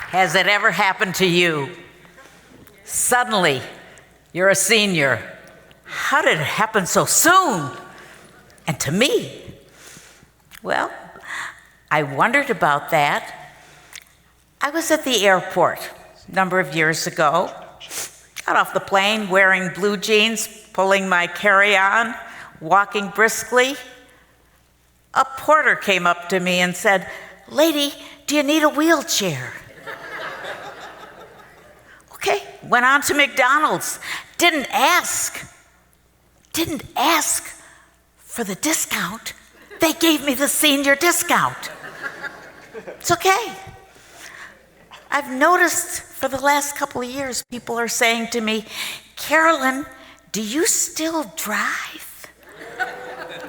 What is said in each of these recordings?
Has it ever happened to you? Suddenly, you're a senior. How did it happen so soon? And to me? Well, I wondered about that. I was at the airport a number of years ago. Got off the plane wearing blue jeans, pulling my carry-on, walking briskly. A porter came up to me and said, "Lady, do you need a wheelchair?" Okay, went on to McDonald's. Didn't ask for the discount. They gave me the senior discount. It's okay. I've noticed for the last couple of years, people are saying to me, "Carolyn, do you still drive?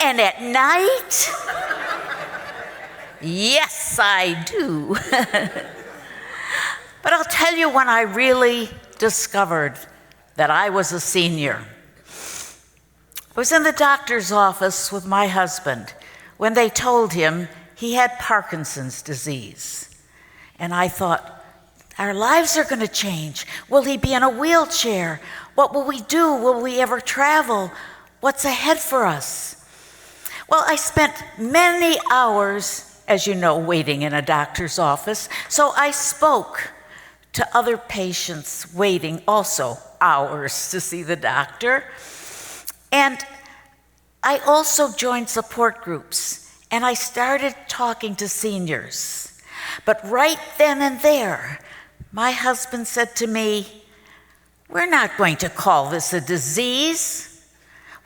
And at night?" Yes, I do. But I'll tell you when I really discovered that I was a senior. I was in the doctor's office with my husband when they told him he had Parkinson's disease. And I thought, our lives are going to change. Will he be in a wheelchair? What will we do? Will we ever travel? What's ahead for us? Well, I spent many hours, as you know, waiting in a doctor's office. So I spoke to other patients waiting also hours to see the doctor. And I also joined support groups, and I started talking to seniors. But right then and there, my husband said to me, "We're not going to call this a disease.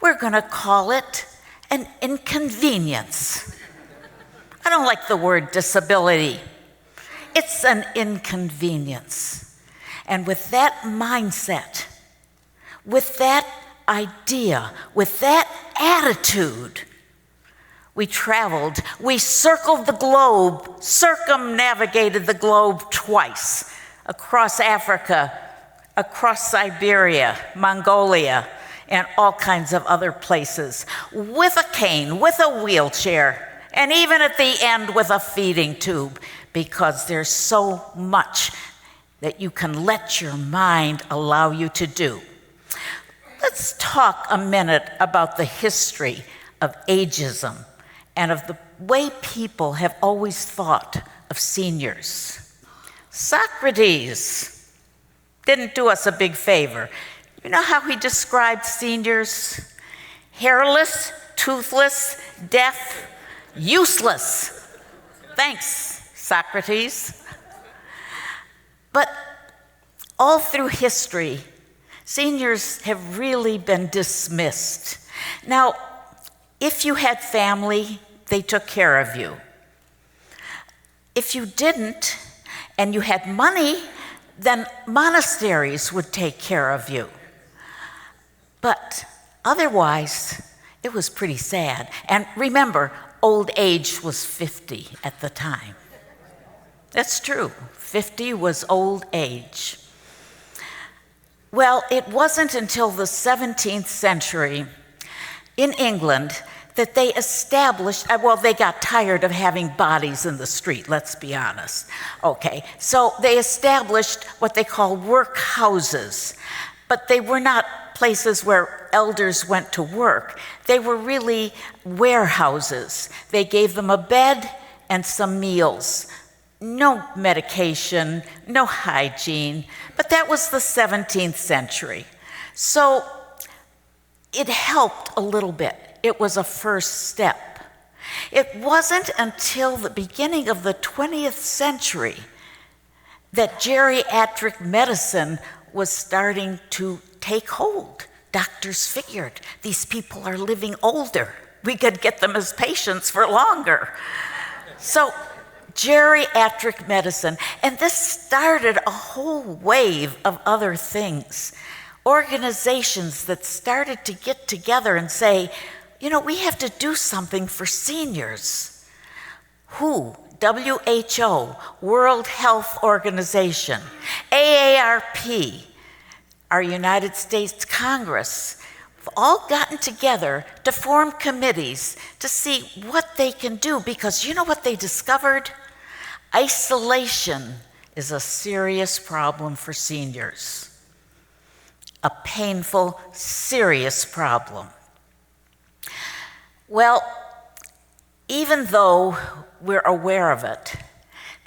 We're going to call it an inconvenience." I don't like the word disability. It's an inconvenience. And with that mindset, with that idea, with that attitude, we traveled, we circled the globe, circumnavigated the globe twice, across Africa, across Siberia, Mongolia, and all kinds of other places, with a cane, with a wheelchair, and even at the end with a feeding tube, because there's so much that you can let your mind allow you to do. Let's talk a minute about the history of ageism and of the way people have always thought of seniors. Socrates didn't do us a big favor. You know how he described seniors? Hairless, toothless, deaf, useless. Thanks, Socrates. But all through history, seniors have really been dismissed. Now, if you had family, they took care of you. If you didn't, and you had money, then monasteries would take care of you. But otherwise, it was pretty sad. And remember, old age was 50 at the time. That's true. 50 was old age. Well, it wasn't until the 17th century in England that they established, well, they got tired of having bodies in the street, let's be honest. Okay, so they established what they call workhouses, but they were not places where elders went to work. They were really warehouses. They gave them a bed and some meals. No medication, no hygiene, but that was the 17th century. So it helped a little bit. It was a first step. It wasn't until the beginning of the 20th century that geriatric medicine was starting to take hold. Doctors figured these people are living older. We could get them as patients for longer. So geriatric medicine, and this started a whole wave of other things. Organizations that started to get together and say, you know, we have to do something for seniors. WHO, WHO, World Health Organization, AARP, our United States Congress, have all gotten together to form committees to see what they can do, because you know what they discovered? Isolation is a serious problem for seniors. A painful, serious problem. Well, even though we're aware of it,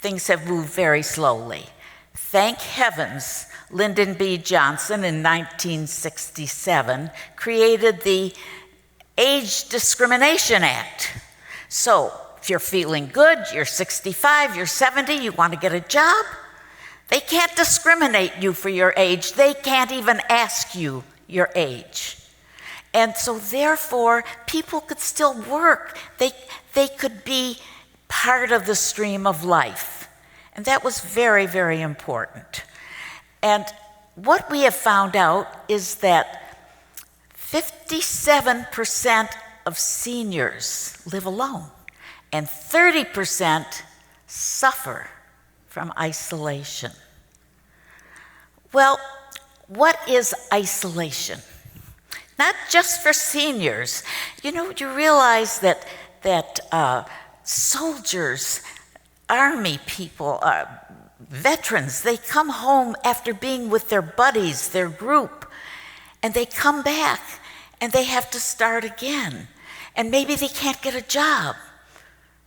things have moved very slowly. Thank heavens, Lyndon B. Johnson in 1967 created the Age Discrimination Act. So if you're feeling good, you're 65, you're 70, you want to get a job, they can't discriminate you for your age. They can't even ask you your age. And so therefore, people could still work. They could be part of the stream of life. And that was very, very important. And what we have found out is that 57% of seniors live alone, and 30% suffer from isolation. Well, what is isolation? Not just for seniors. You realize that soldiers, Army people, veterans, they come home after being with their buddies, their group, and they come back and they have to start again. And maybe they can't get a job.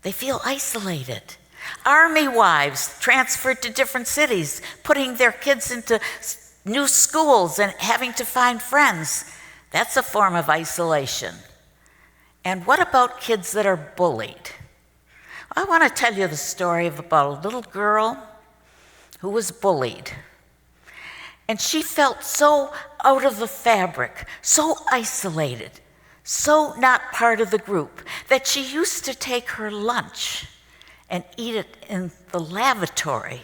They feel isolated. Army wives transferred to different cities, putting their kids into new schools and having to find friends. That's a form of isolation. And what about kids that are bullied? I want to tell you the story about a little girl who was bullied. And she felt so out of the fabric, so isolated, so not part of the group, that she used to take her lunch and eat it in the lavatory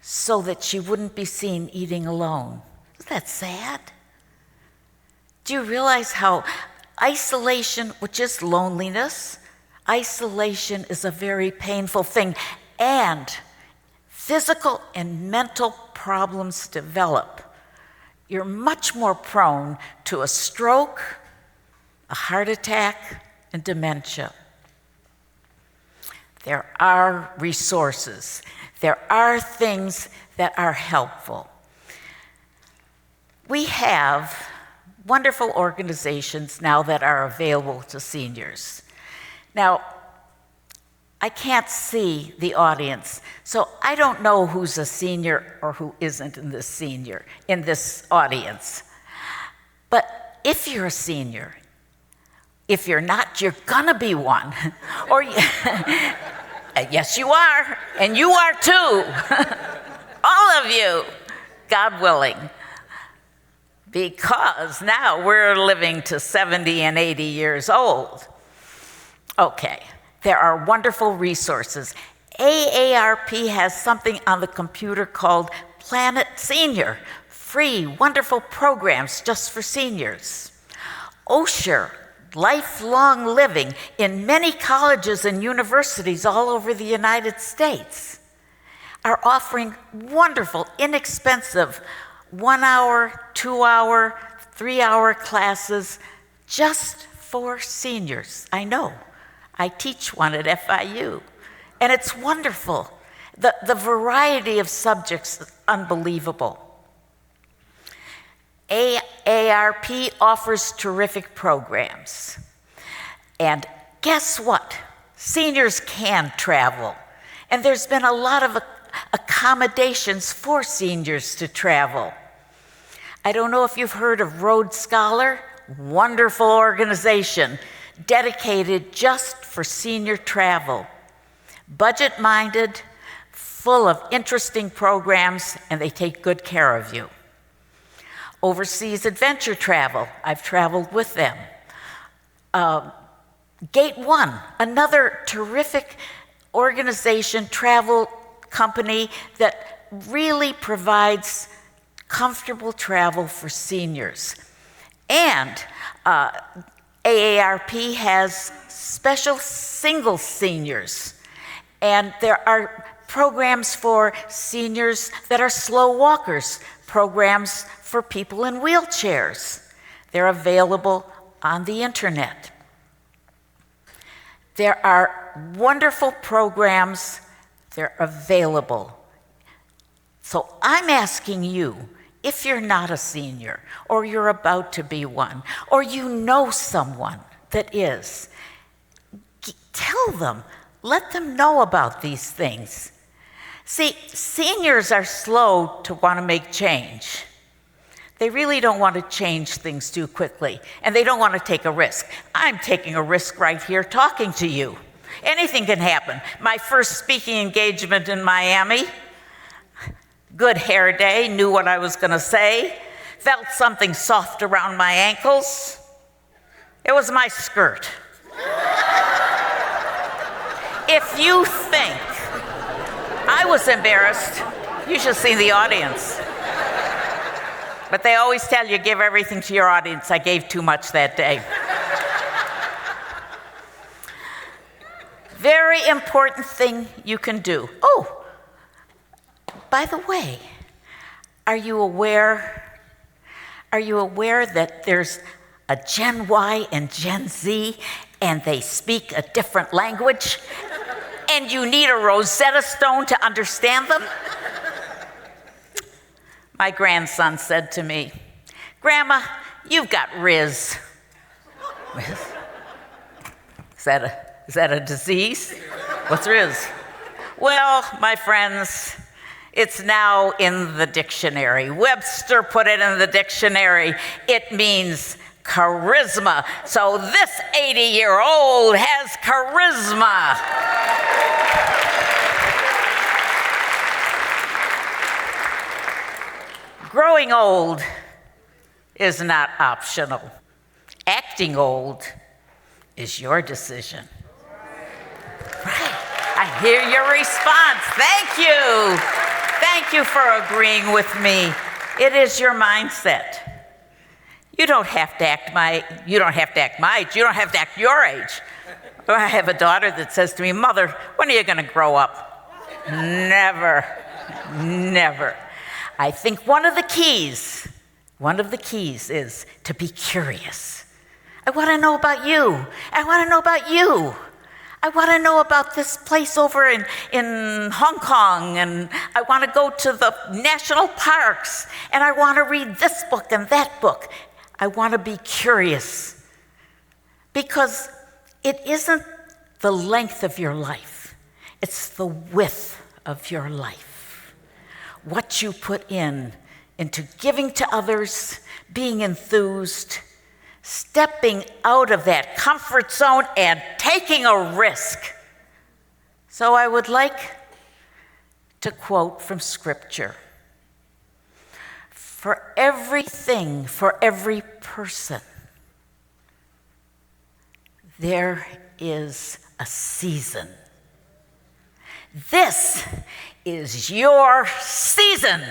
so that she wouldn't be seen eating alone. Isn't that sad? Do you realize how isolation, which is loneliness, isolation is a very painful thing, and physical and mental problems develop. You're much more prone to a stroke, a heart attack, and dementia. There are resources. There are things that are helpful. We have wonderful organizations now that are available to seniors. Now, I can't see the audience, so I don't know who's a senior or who isn't in this audience. But if you're a senior, if you're not, you're gonna be one. Or yes, you are, and you are too. All of you, God willing. Because now we're living to 70 and 80 years old. Okay, there are wonderful resources. AARP has something on the computer called Planet Senior, free, wonderful programs just for seniors. OSHER, lifelong living, in many colleges and universities all over the United States, are offering wonderful, inexpensive 1 hour, 2 hour, 3 hour classes just for seniors. I know. I teach one at FIU, and it's wonderful. The variety of subjects is unbelievable. AARP offers terrific programs. And guess what? Seniors can travel. And there's been a lot of accommodations for seniors to travel. I don't know if you've heard of Road Scholar, wonderful organization dedicated just for senior travel. Budget-minded, full of interesting programs, and they take good care of you. Overseas Adventure Travel, I've traveled with them. Gate One, another terrific organization, travel company that really provides comfortable travel for seniors. And AARP has special single seniors, and there are programs for seniors that are slow walkers, programs for people in wheelchairs. They're available on the internet. There are wonderful programs. They're available. So I'm asking you, if you're not a senior, or you're about to be one, or you know someone that is, tell them, let them know about these things. See, seniors are slow to want to make change. They really don't want to change things too quickly, and they don't want to take a risk. I'm taking a risk right here talking to you. Anything can happen. My first speaking engagement in Miami, good hair day, knew what I was going to say, felt something soft around my ankles. It was my skirt. If you think I was embarrassed, you should see the audience. But they always tell you, give everything to your audience. I gave too much that day. Very important thing you can do. Oh, by the way, are you aware that there's a Gen Y and Gen Z, and they speak a different language, and you need a Rosetta Stone to understand them? My grandson said to me, "Grandma, you've got Riz." Riz? Is that a disease? What's Riz? Well, my friends, it's now in the dictionary. Webster put it in the dictionary. It means charisma. So this 80-year-old has charisma. Growing old is not optional. Acting old is your decision. Right. I hear your response. Thank you. Thank you for agreeing with me. It is your mindset. You don't have to act my age. You don't have to act your age. I have a daughter that says to me, "Mother, when are you going to grow up?" Never. Never. I think one of the keys is to be curious. I want to know about you. I want to know about you. I want to know about this place over in Hong Kong, and I want to go to the national parks, and I want to read this book and that book. I want to be curious, because it isn't the length of your life, it's the width of your life. What you put into giving to others, being enthused, stepping out of that comfort zone and taking a risk. So I would like to quote from Scripture. For everything, for every person, there is a season. This is your season.